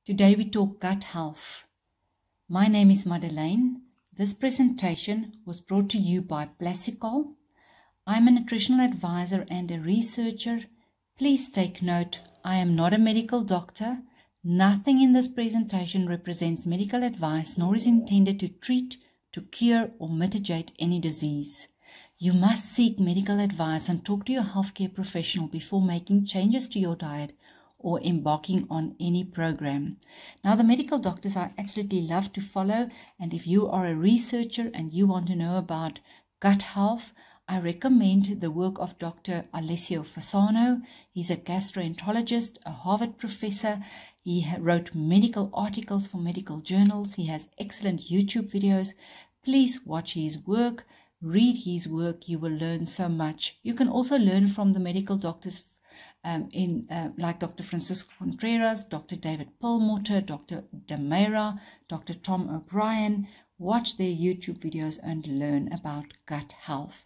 Today we talk gut health. My name is Madeleine. This presentation was brought to you by Plassical. I'm a nutritional advisor and a researcher. Please take note, I am not a medical doctor. Nothing in this presentation represents medical advice nor is intended to treat, to cure or mitigate any disease. You must seek medical advice and talk to your healthcare professional before making changes to your diet or embarking on any program. Now, the medical doctors I absolutely love to follow, and if you are a researcher and you want to know about gut health, I recommend the work of Dr. Alessio Fasano. He's a gastroenterologist, a Harvard professor. He wrote medical articles for medical journals. He has excellent YouTube videos. Please watch his work, read his work. You will learn so much. You can also learn from the medical doctors like Dr. Francisco Contreras, Dr. David Perlmutter, Dr. Demeira, Dr. Tom O'Brien. Watch their YouTube videos and learn about gut health.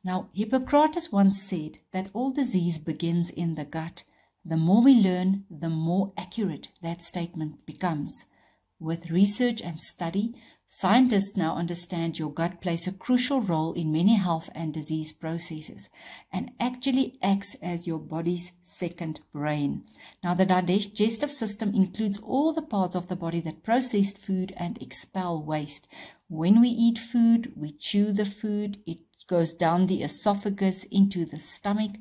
Now, Hippocrates once said that all disease begins in the gut. The more we learn, the more accurate that statement becomes. With research and study, scientists now understand your gut plays a crucial role in many health and disease processes and actually acts as your body's second brain. Now, the digestive system includes all the parts of the body that process food and expel waste. When we eat food, we chew the food, it goes down the esophagus into the stomach.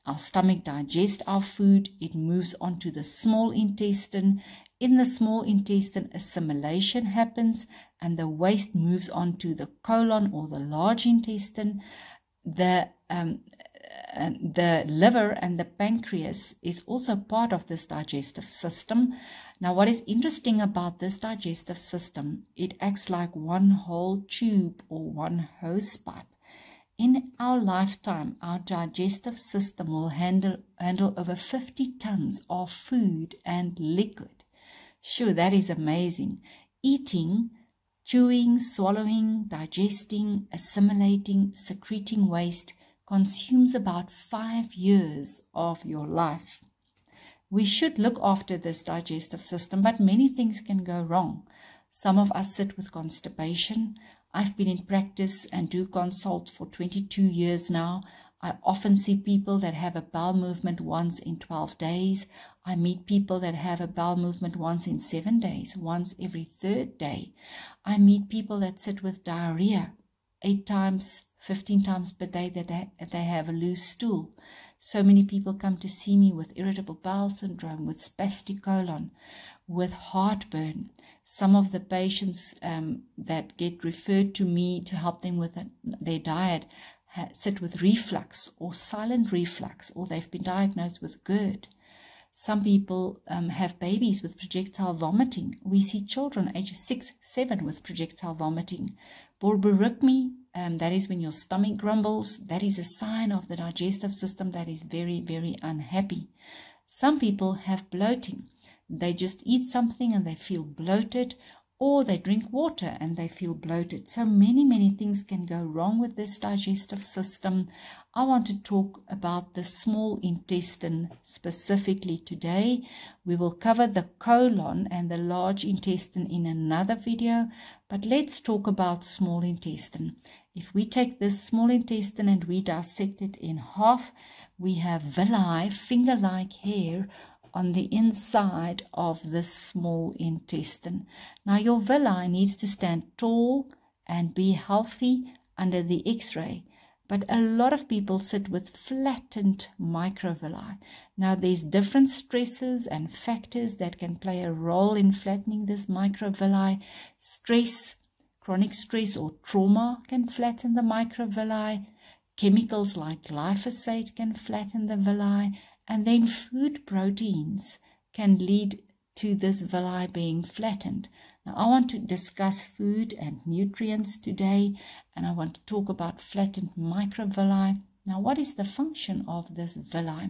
Our stomach digests our food, it moves onto the small intestine. In the small intestine, assimilation happens and the waste moves on to the colon or the large intestine. The liver and the pancreas is also part of this digestive system. Now, what is interesting about this digestive system, it acts like one whole tube or one hose pipe. In our lifetime, our digestive system will handle over 50 tons of food and liquid. Sure, that is amazing. Eating, chewing, swallowing, digesting, assimilating, secreting waste consumes about 5 years of your life. We should look after this digestive system, but many things can go wrong. Some of us sit with constipation. I've been in practice and do consult for 22 years now. I often see people that have a bowel movement once in 12 days. I meet people that have a bowel movement once in 7 days, once every third day. I meet people that sit with diarrhea 8 times, 15 times per day that they have a loose stool. So many people come to see me with irritable bowel syndrome, with spastic colon, with heartburn. Some of the patients that get referred to me to help them with their diet sit with reflux or silent reflux, or they've been diagnosed with GERD. Some people have babies with projectile vomiting. We see children ages 6, 7 with projectile vomiting. Borborygmi, that is when your stomach grumbles. That is a sign of the digestive system that is very, very unhappy. Some people have bloating. They just eat something and they feel bloated, or they drink water and they feel bloated. So many things can go wrong with this digestive system. I want to talk about the small intestine specifically today. We will cover the colon and the large intestine in another video, but let's talk about small intestine. If we take this small intestine and we dissect it in half, we have villi, finger-like hair, on the inside of the small intestine. Now, your villi needs to stand tall and be healthy under the x-ray, but a lot of people sit with flattened microvilli. Now, there's different stresses and factors that can play a role in flattening this microvilli. Stress, chronic stress or trauma can flatten the microvilli. Chemicals like glyphosate can flatten the villi. And then food proteins can lead to this villi being flattened. Now, I want to discuss food and nutrients today, and I want to talk about flattened microvilli. Now, what is the function of this villi?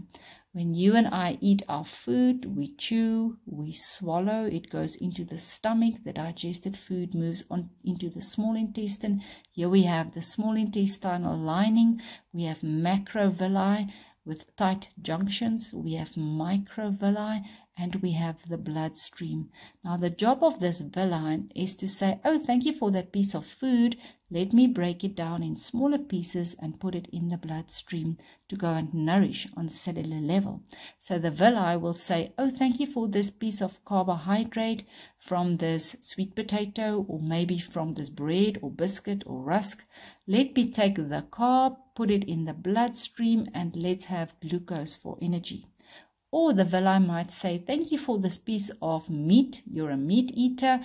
When you and I eat our food, we chew, we swallow, it goes into the stomach, the digested food moves on into the small intestine. Here we have the small intestinal lining, we have macrovilli with tight junctions, we have microvilli, and we have the bloodstream. Now the job of this villi is to say, oh, thank you for that piece of food. Let me break it down in smaller pieces and put it in the bloodstream to go and nourish on cellular level. So the villi will say, oh, thank you for this piece of carbohydrate from this sweet potato, or maybe from this bread or biscuit or rusk. Let me take the carb, put it in the bloodstream, and let's have glucose for energy. Or the villi might say, thank you for this piece of meat. You're a meat eater.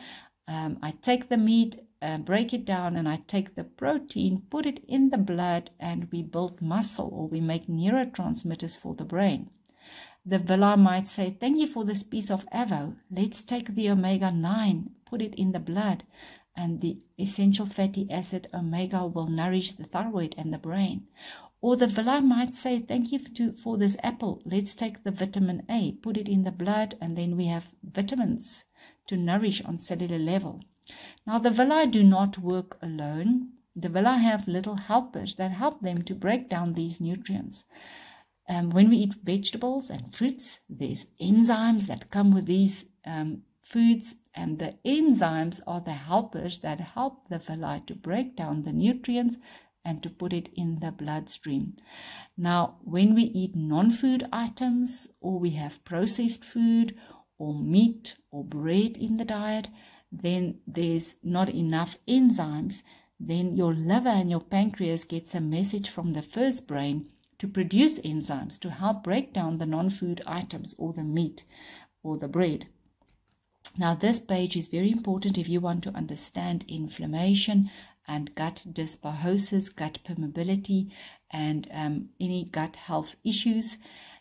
I take the meat, break it down, and I take the protein, put it in the blood, and we build muscle, or we make neurotransmitters for the brain. The villi might say, thank you for this piece of avo. Let's take the omega-9, put it in the blood, and the essential fatty acid omega will nourish the thyroid and the brain. Or the villi might say, thank you for this apple. Let's take the vitamin A, put it in the blood, and then we have vitamins to nourish on cellular level. Now, the villi do not work alone. The villi have little helpers that help them to break down these nutrients. When we eat vegetables and fruits, there's enzymes that come with these foods, and the enzymes are the helpers that help the villi to break down the nutrients and to put it in the bloodstream. Now, when we eat non-food items, or we have processed food or meat or bread in the diet, then there's not enough enzymes. Then your liver and your pancreas gets a message from the first brain to produce enzymes to help break down the non-food items, or the meat or the bread. Now, this page is very important if you want to understand inflammation and gut dysbiosis, gut permeability, and any gut health issues.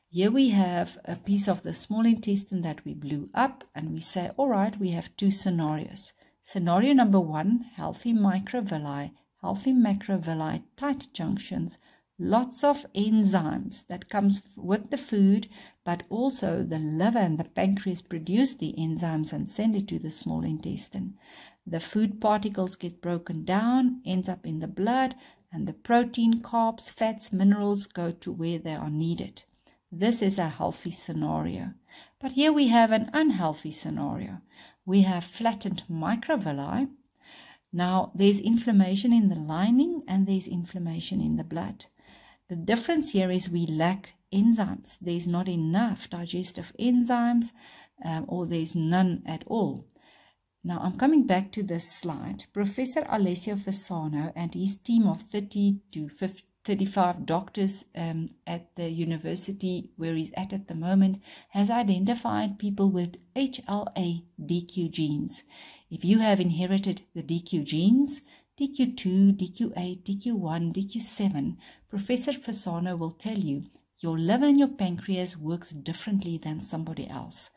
Here we have a piece of the small intestine that we blew up, and we say, all right, we have two scenarios. Scenario number one, healthy microvilli, healthy macrovilli, tight junctions, lots of enzymes that comes with the food, but also the liver and the pancreas produce the enzymes and send it to the small intestine. The food particles get broken down, ends up in the blood, and the protein, carbs, fats, minerals go to where they are needed. This is a healthy scenario. But here we have an unhealthy scenario. We have flattened microvilli. Now, there's inflammation in the lining and there's inflammation in the blood. The difference here is we lack enzymes. There's not enough digestive enzymes, or there's none at all. Now, I'm coming back to this slide. Professor Alessio Fasano and his team of 30 to 35 doctors at the university where he's at the moment has identified people with HLA-DQ genes. If you have inherited the DQ genes, DQ2, DQ8, DQ1, DQ7, Professor Fasano will tell you your liver and your pancreas works differently than somebody else.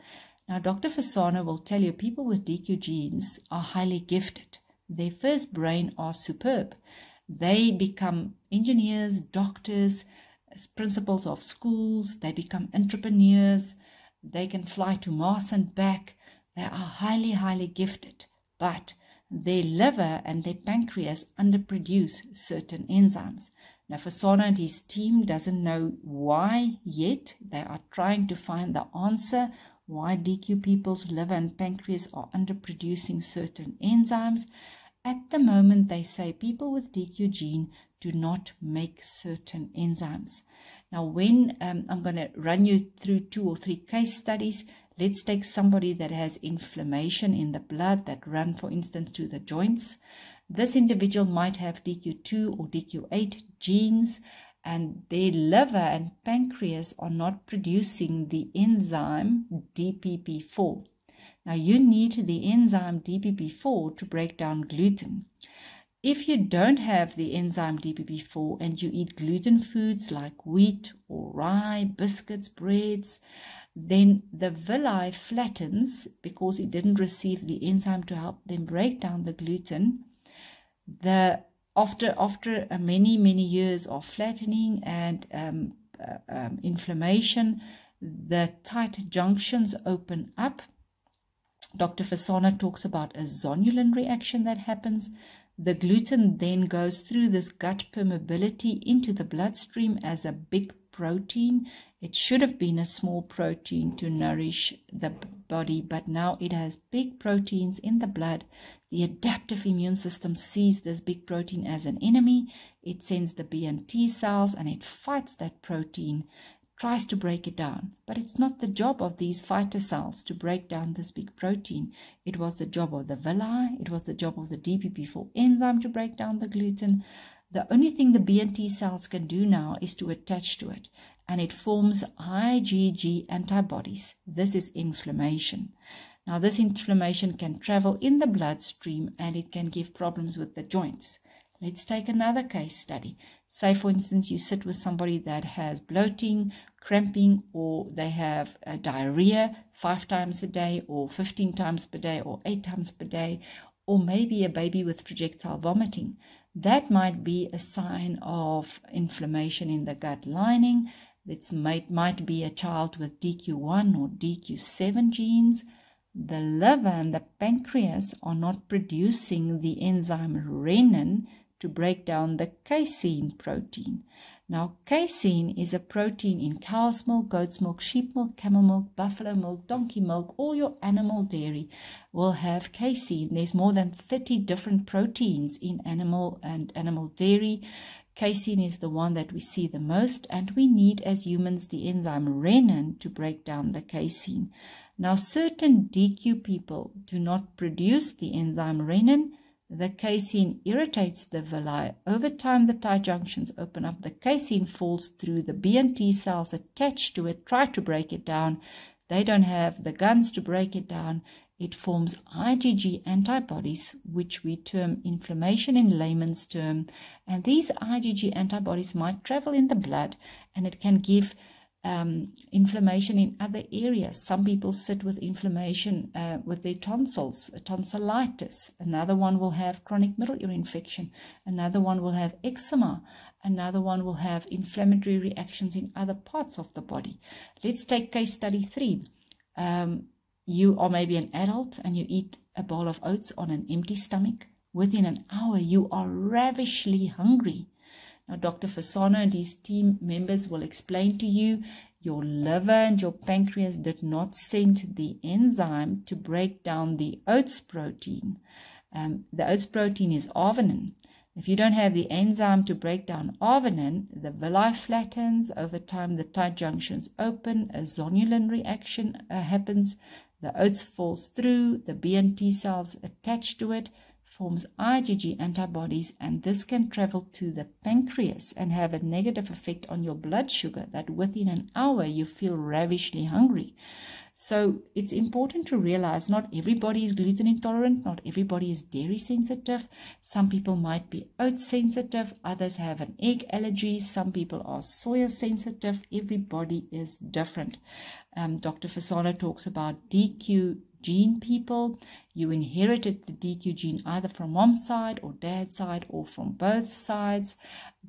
Now, Dr. Fasano will tell you people with DQ genes are highly gifted. Their first brain are superb. They become engineers, doctors, principals of schools. They become entrepreneurs. They can fly to Mars and back. They are highly, highly gifted. But their liver and their pancreas underproduce certain enzymes. Now, Fasano and his team doesn't know why yet. They are trying to find the answer why DQ people's liver and pancreas are underproducing certain enzymes. At the moment, they say people with DQ gene do not make certain enzymes. Now, when I'm going to run you through 2 or 3 case studies, let's take somebody that has inflammation in the blood that run, for instance, to the joints. This individual might have DQ2 or DQ8 genes, and their liver and pancreas are not producing the enzyme DPP4. Now, you need the enzyme DPP4 to break down gluten. If you don't have the enzyme DPP4 and you eat gluten foods like wheat or rye, biscuits, breads, then the villi flattens because it didn't receive the enzyme to help them break down the gluten. After many years of flattening and inflammation, the tight junctions open up. Dr. Fasano talks about a zonulin reaction that happens. The gluten then goes through this gut permeability into the bloodstream as a big protein. It should have been a small protein to nourish the body, but now it has big proteins in the blood. The adaptive immune system sees this big protein as an enemy. It sends the B and T cells and it fights that protein, tries to break it down. But it's not the job of these fighter cells to break down this big protein. It was the job of the villi, it was the job of the DPP4 enzyme to break down the gluten. The only thing the B and T cells can do now is to attach to it, and it forms IgG antibodies. This is inflammation. Now, this inflammation can travel in the bloodstream and it can give problems with the joints. Let's take another case study. Say, for instance, you sit with somebody that has bloating, cramping, or they have diarrhea 5 times a day, or 15 times per day, or 8 times per day, or maybe a baby with projectile vomiting. That might be a sign of inflammation in the gut lining. It might be a child with DQ1 or DQ7 genes. The liver and the pancreas are not producing the enzyme renin to break down the casein protein. Now, casein is a protein in cow's milk, goat's milk, sheep milk, camel milk, buffalo milk, donkey milk. All your animal dairy will have casein. There's more than 30 different proteins in animal dairy. Casein is the one that we see the most, and we need as humans the enzyme renin to break down the casein. Now, certain DQ people do not produce the enzyme renin. The casein irritates the villi. Over time, the tight junctions open up. The casein falls through. The B and T cells attached to it try to break it down. They don't have the guns to break it down. It forms IgG antibodies, which we term inflammation in layman's term. And these IgG antibodies might travel in the blood, and it can give inflammation in other areas. Some people sit with inflammation with their tonsils, tonsillitis. Another one will have chronic middle ear infection. Another one will have eczema. Another one will have inflammatory reactions in other parts of the body. Let's take case study 3. You are maybe an adult and you eat a bowl of oats on an empty stomach. Within an hour, you are ravishingly hungry. Now, Dr. Fasano and his team members will explain to you your liver and your pancreas did not send the enzyme to break down the oats protein. The oats protein is arginine. If you don't have the enzyme to break down arginine, the villi flattens. Over time, the tight junctions open. A zonulin reaction happens. The oats falls through. The B and T cells attach to it, forms IgG antibodies, and this can travel to the pancreas and have a negative effect on your blood sugar, that within an hour you feel ravishingly hungry. So it's important to realize not everybody is gluten intolerant, not everybody is dairy sensitive. Some people might be oat sensitive, others have an egg allergy, some people are soya sensitive. Everybody is different. Dr. Fasano talks about DQ gene people. You inherited the DQ gene either from mom's side or dad's side or from both sides.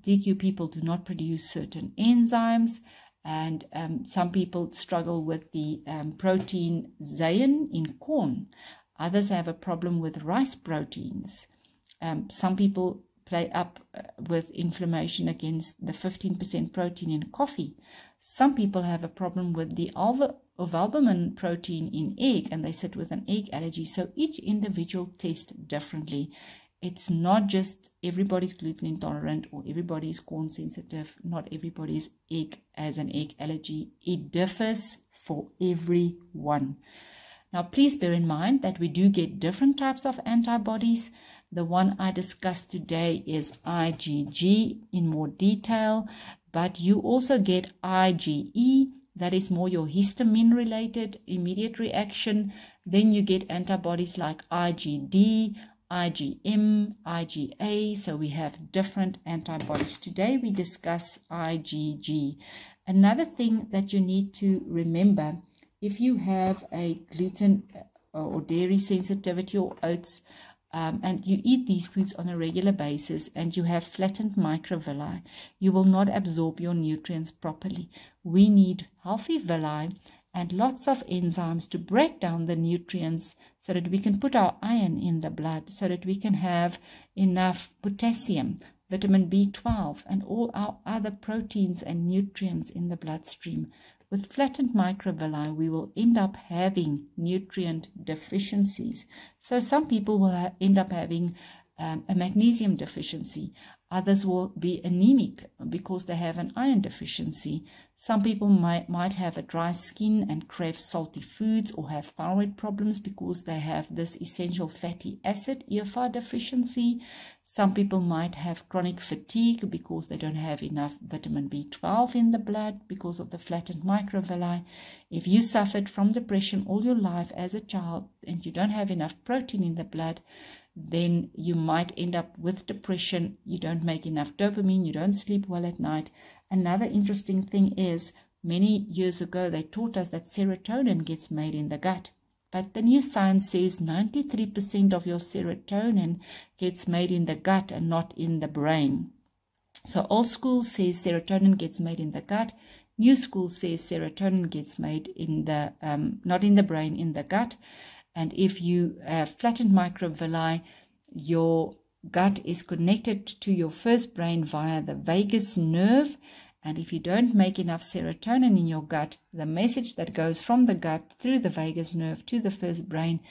DQ people do not produce certain enzymes, and some people struggle with the protein zein in corn. Others have a problem with rice proteins. Some people play up with inflammation against the 15% protein in coffee. Some people have a problem with the ovalbumin protein in egg, and they sit with an egg allergy. So each individual tests differently. It's not just everybody's gluten intolerant or everybody's corn sensitive. Not everybody's has an egg allergy. It differs for everyone. Now, please bear in mind that we do get different types of antibodies. The one I discussed today is IgG in more detail, but you also get IgE. That is more your histamine-related immediate reaction. Then you get antibodies like IgD, IgM, IgA. So we have different antibodies. Today we discuss IgG. Another thing that you need to remember, if you have a gluten or dairy sensitivity or oats, and you eat these foods on a regular basis and you have flattened microvilli, you will not absorb your nutrients properly. We need healthy villi and lots of enzymes to break down the nutrients so that we can put our iron in the blood, so that we can have enough potassium, vitamin B12, and all our other proteins and nutrients in the bloodstream. With flattened microvilli, we will end up having nutrient deficiencies. So some people will end up having a magnesium deficiency. Others will be anemic because they have an iron deficiency. Some people might have a dry skin and crave salty foods, or have thyroid problems because they have this essential fatty acid, EFR deficiency. Some people might have chronic fatigue because they don't have enough vitamin B12 in the blood because of the flattened microvilli. If you suffered from depression all your life as a child and you don't have enough protein in the blood, then you might end up with depression. You don't make enough dopamine, you don't sleep well at night. Another interesting thing is, many years ago they taught us that serotonin gets made in the gut. But the new science says 93% of your serotonin gets made in the gut and not in the brain. So old school says serotonin gets made in the gut. New school says serotonin gets made in the, not in the brain, in the gut. And if you have flattened microvilli, your gut is connected to your first brain via the vagus nerve. And if you don't make enough serotonin in your gut, the message that goes from the gut through the vagus nerve to the first brain,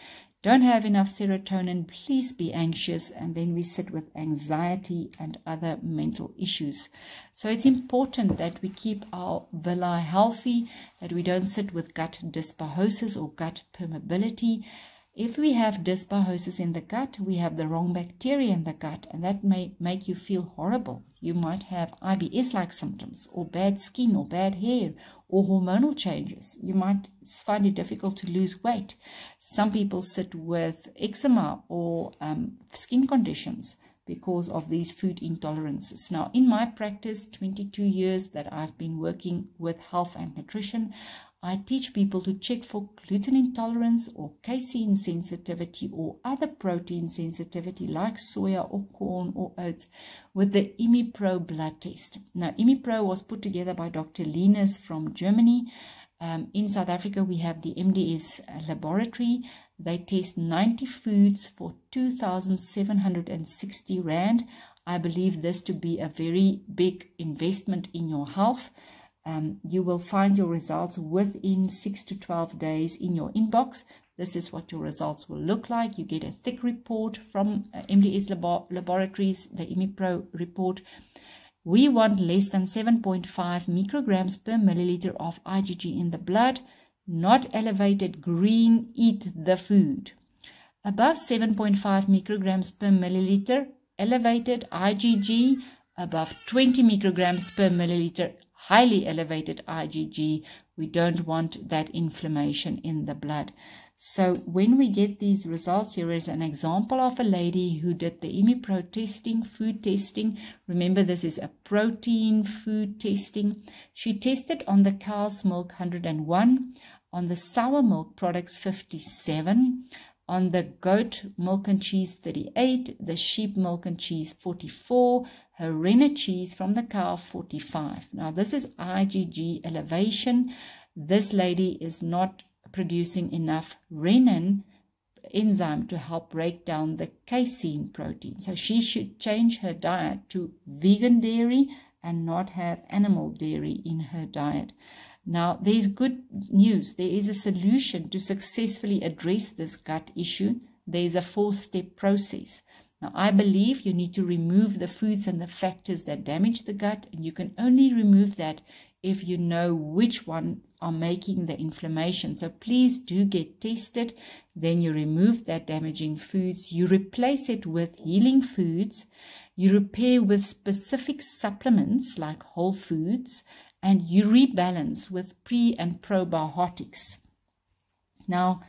don't have enough serotonin, please be anxious. And then we sit with anxiety and other mental issues. So it's important that we keep our villi healthy, that we don't sit with gut dysbiosis or gut permeability. If we have dysbiosis in the gut, we have the wrong bacteria in the gut, and that may make you feel horrible. You might have IBS-like symptoms, or bad skin, or bad hair, or hormonal changes. You might find it difficult to lose weight. Some people sit with eczema or skin conditions because of these food intolerances. Now, in my practice, 22 years that I've been working with health and nutrition, I teach people to check for gluten intolerance or casein sensitivity or other protein sensitivity like soya or corn or oats with the IMIPRO blood test. Now, IMIPRO was put together by Dr. Linus from Germany. In South Africa, we have the MDS laboratory. They test 90 foods for 2,760 Rand. I believe this to be a very big investment in your health. You will find your results within 6 to 12 days in your inbox. This is what your results will look like. You get a thick report from MDS Laboratories, the IMIPRO report. We want less than 7.5 micrograms per milliliter of IgG in the blood. Not elevated green, eat the food. Above 7.5 micrograms per milliliter, elevated IgG. Above 20 micrograms per milliliter, highly elevated IgG. We don't want that inflammation in the blood. So when we get these results, here is an example of a lady who did the IMIPRO testing, food testing. Remember, this is a protein food testing. She tested on the cow's milk 101, on the sour milk products 57, on the goat milk and cheese 38, the sheep milk and cheese 44, her rennet cheese from the cow 45. Now this is IgG elevation. This lady is not producing enough renin enzyme to help break down the casein protein. So she should change her diet to vegan dairy and not have animal dairy in her diet. Now, there's good news. There is a solution to successfully address this gut issue. There's a 4-step process. Now, I believe you need to remove the foods and the factors that damage the gut, and you can only remove that if you know which one are making the inflammation. So please do get tested. Then you remove that damaging foods. You replace it with healing foods. You repair with specific supplements like whole foods, and you rebalance with pre and probiotics. Now,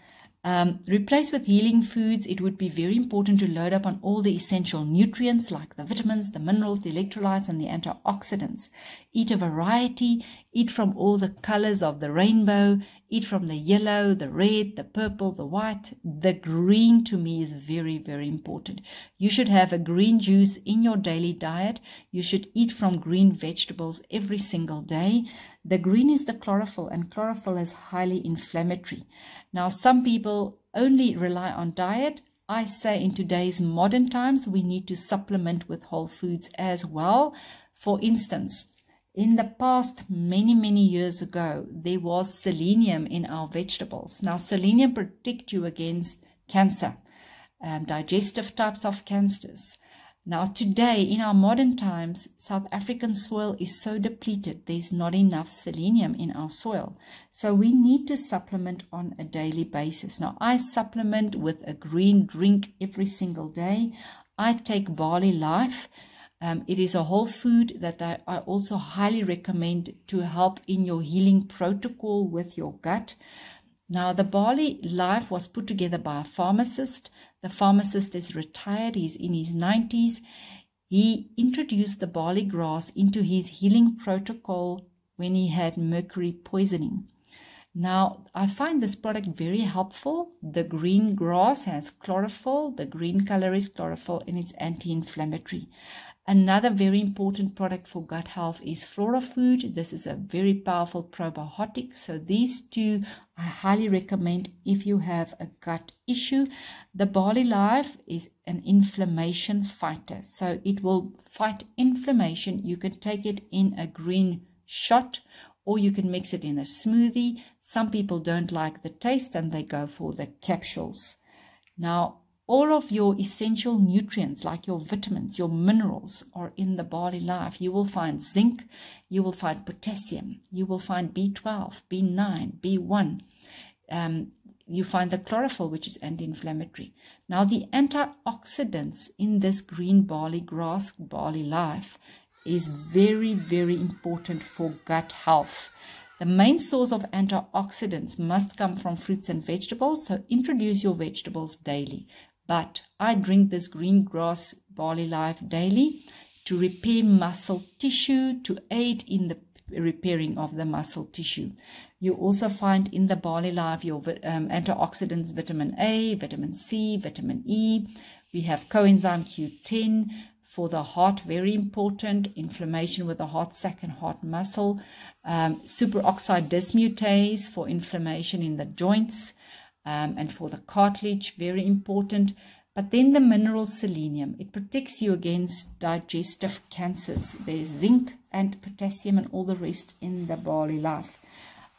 replace with healing foods. It would be very important to load up on all the essential nutrients like the vitamins, the minerals, the electrolytes, and the antioxidants. Eat a variety. Eat from all the colors of the rainbow. Eat from the yellow, the red, the purple, the white. The green to me is very, very important. You should have a green juice in your daily diet. You should eat from green vegetables every single day. The green is the chlorophyll, and chlorophyll is highly inflammatory. Now, some people only rely on diet. I say in today's modern times, we need to supplement with whole foods as well. For instance, In the past, many years ago, there was selenium in our vegetables. Now, selenium protects you against cancer, digestive types of cancers. Now, today, in our modern times, South African soil is so depleted, there's not enough selenium in our soil. So we need to supplement on a daily basis. Now, I supplement with a green drink every single day. I take Barley Life. It is a whole food that I also highly recommend to help in your healing protocol with your gut. Now, the Barley Life was put together by a pharmacist. The pharmacist is retired. He's in his 90s. He introduced the barley grass into his healing protocol when he had mercury poisoning. Now, I find this product very helpful. The green grass has chlorophyll. The green color is chlorophyll, and it's anti-inflammatory. Another very important product for gut health is Flora Food. This is a very powerful probiotic. So these two I highly recommend if you have a gut issue. The Barley Life is an inflammation fighter. So it will fight inflammation. You can take it in a green shot, or you can mix it in a smoothie. Some people don't like the taste and they go for the capsules. Now, all of your essential nutrients, like your vitamins, your minerals, are in the Barley Life. You will find zinc, you will find potassium, you will find B12, B9, B1. You find the chlorophyll, which is anti-inflammatory. Now, the antioxidants in this green barley grass, Barley Life, is very important for gut health. The main source of antioxidants must come from fruits and vegetables, so introduce your vegetables daily. But I drink this green grass Barley Life daily to repair muscle tissue, to aid in the repairing of the muscle tissue. You also find in the Barley Life your antioxidants, vitamin A, vitamin C, vitamin E. We have coenzyme Q10 for the heart, very important, inflammation with the heart sac and heart muscle. Superoxide dismutase for inflammation in the joints. And for the cartilage, very important. But then the mineral selenium, it protects you against digestive cancers. There's zinc and potassium and all the rest in the Barley Life.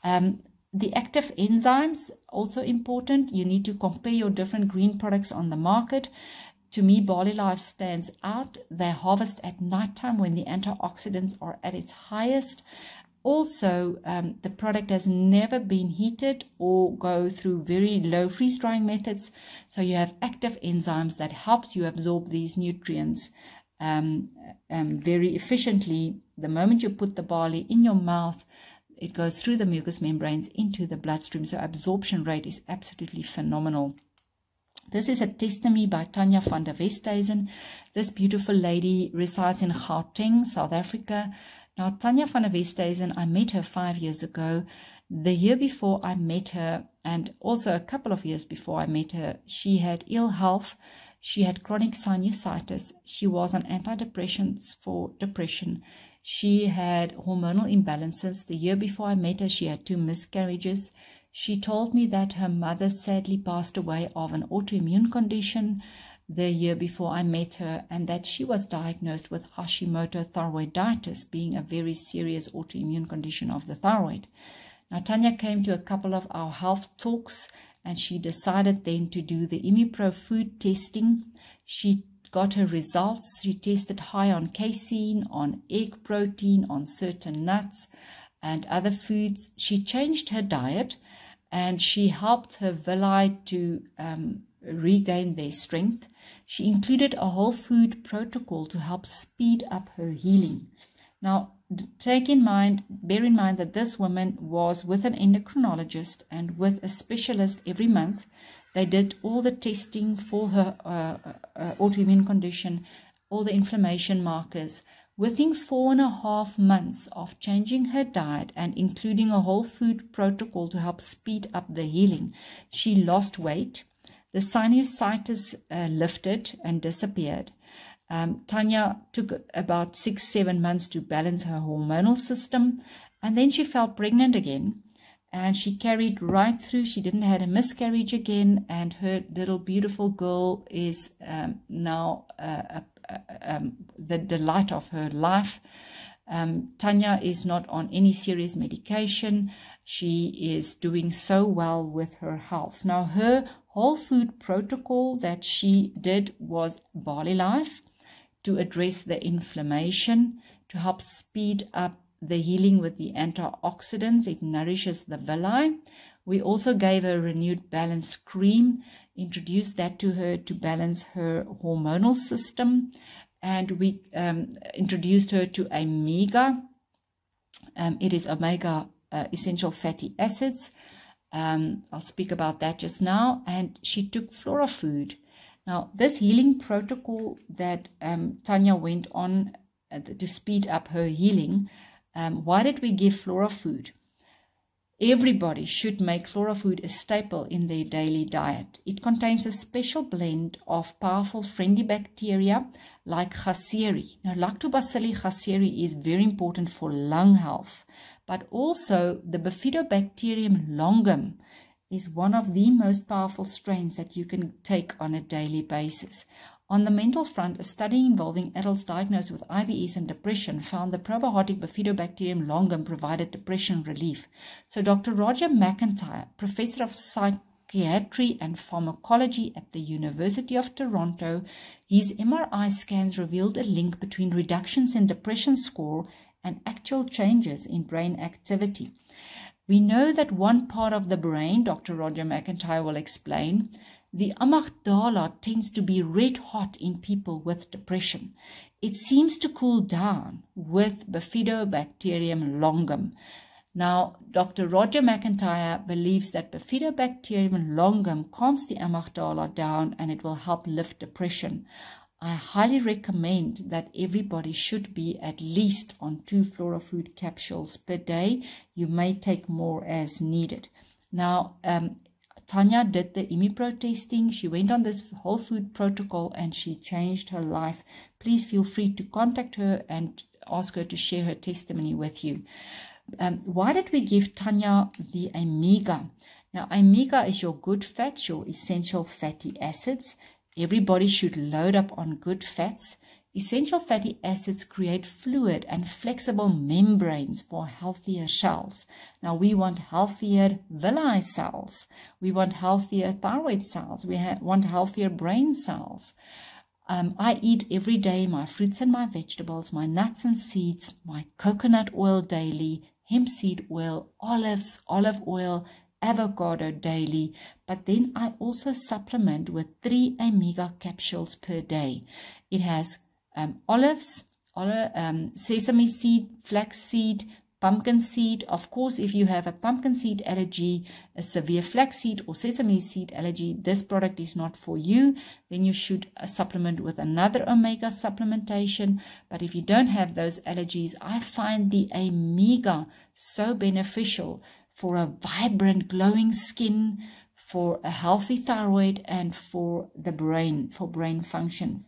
The active enzymes, also important. You need to compare your different green products on the market. To me, Barley Life stands out. They harvest at nighttime when the antioxidants are at its highest. Also, the product has never been heated or go through very low freeze drying methods. So you have active enzymes that helps you absorb these nutrients very efficiently. The moment you put the barley in your mouth, it goes through the mucous membranes into the bloodstream. So absorption rate is absolutely phenomenal. This is a testimony by Tanya van der Westhuizen. This beautiful lady resides in Gauteng, South Africa. Now, Tanya van der Westhuizen, I met her 5 years ago. The year before I met her, and also a couple of years before I met her, she had ill health. She had chronic sinusitis. She was on antidepressants for depression. She had hormonal imbalances. The year before I met her, she had 2 miscarriages. She told me that her mother sadly passed away of an autoimmune condition the year before I met her, and that she was diagnosed with Hashimoto thyroiditis, being a very serious autoimmune condition of the thyroid. Now, Tanya came to a couple of our health talks, and she decided then to do the ImmuPro food testing. She got her results. She tested high on casein, on egg protein, on certain nuts and other foods. She changed her diet, and she helped her villi to regain their strength. She included a whole food protocol to help speed up her healing. Now, bear in mind that this woman was with an endocrinologist and with a specialist every month. They did all the testing for her autoimmune condition, all the inflammation markers. Within 4.5 months of changing her diet and including a whole food protocol to help speed up the healing, she lost weight. The sinusitis lifted and disappeared. Tanya took about 6-7 months to balance her hormonal system, and then she fell pregnant again, and she carried right through. She didn't have a miscarriage again, and her little beautiful girl is now the delight of her life. Tanya is not on any serious medication. She is doing so well with her health. Now, her whole food protocol that she did was Barley Life to address the inflammation, to help speed up the healing with the antioxidants. It nourishes the villi. We also gave her renewed balance cream, introduced that to her to balance her hormonal system, and we introduced her to omega. It is omega essential fatty acids. I'll speak about that just now. And she took Flora Food. Now, this healing protocol that Tanya went on to speed up her healing, why did we give Flora Food? Everybody should make Flora Food a staple in their daily diet. It contains a special blend of powerful friendly bacteria like Gasseri. Now, Lactobacillus gasseri is very important for lung health, but also the Bifidobacterium longum is one of the most powerful strains that you can take on a daily basis. On the mental front, a study involving adults diagnosed with IBS and depression found the probiotic Bifidobacterium longum provided depression relief. So Dr. Roger McIntyre, professor of psychiatry and pharmacology at the University of Toronto, his MRI scans revealed a link between reductions in depression score and actual changes in brain activity. We know that one part of the brain, Dr. Roger McIntyre will explain, the amygdala tends to be red hot in people with depression. It seems to cool down with Bifidobacterium longum. Now, Dr. Roger McIntyre believes that Bifidobacterium longum calms the amygdala down and it will help lift depression. I highly recommend that everybody should be at least on 2 Flora Food capsules per day. You may take more as needed. Now, Tanya did the IMIPRO testing. She went on this whole food protocol and she changed her life. Please feel free to contact her and ask her to share her testimony with you. Why did we give Tanya the omega? Now, omega is your good fats, your essential fatty acids. Everybody should load up on good fats. Essential fatty acids create fluid and flexible membranes for healthier cells. Now, we want healthier villi cells. We want healthier thyroid cells. We want healthier brain cells. I eat every day my fruits and my vegetables, my nuts and seeds, my coconut oil daily, hemp seed oil, olives, olive oil, avocado daily, but then I also supplement with 3 omega capsules per day. It has olives, sesame seed, flax seed, pumpkin seed. Of course, if you have a pumpkin seed allergy, a severe flax seed or sesame seed allergy, this product is not for you. Then you should supplement with another omega supplementation. But if you don't have those allergies, I find the omega so beneficial for a vibrant, glowing skin, for a healthy thyroid, and for the brain, for brain function.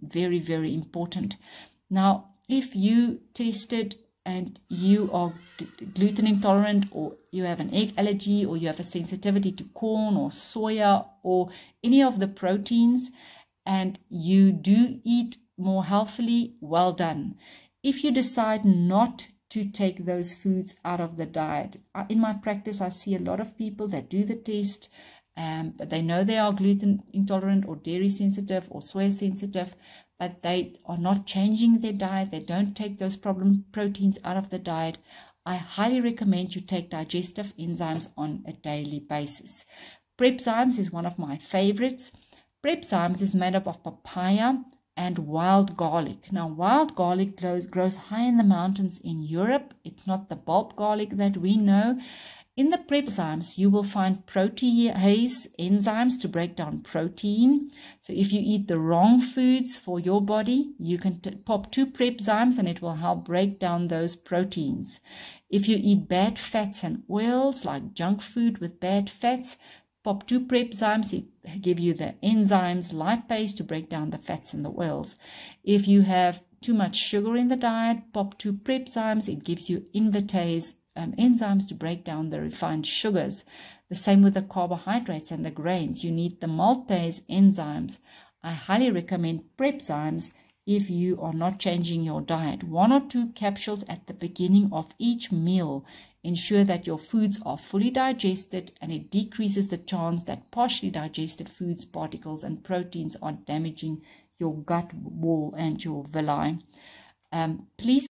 Very, very important. Now, if you tested and you are gluten intolerant, or you have an egg allergy, or you have a sensitivity to corn or soya or any of the proteins, and you do eat more healthily, well done. If you decide not to take those foods out of the diet, in my practice, I see a lot of people that do the test, but they know they are gluten intolerant or dairy sensitive or soy sensitive, but they are not changing their diet. They don't take those problem proteins out of the diet. I highly recommend you take digestive enzymes on a daily basis. Prepzymes is one of my favorites. Prepzymes is made up of papaya and wild garlic. Now, wild garlic grows high in the mountains in Europe. It's not the bulb garlic that we know. In the Prepzymes, you will find protease enzymes to break down protein. So if you eat the wrong foods for your body, you can pop 2 Prepzymes and it will help break down those proteins. If you eat bad fats and oils, like junk food with bad fats, pop 2 Prepzymes, it give you the enzymes, lipase, to break down the fats and the oils. If you have too much sugar in the diet, pop 2 Prepzymes, it gives you invertase enzymes to break down the refined sugars. The same with the carbohydrates and the grains. You need the maltase enzymes. I highly recommend Prepzymes if you are not changing your diet. 1 or 2 capsules at the beginning of each meal ensure that your foods are fully digested, and it decreases the chance that partially digested foods, particles, and proteins are damaging your gut wall and your villi. Please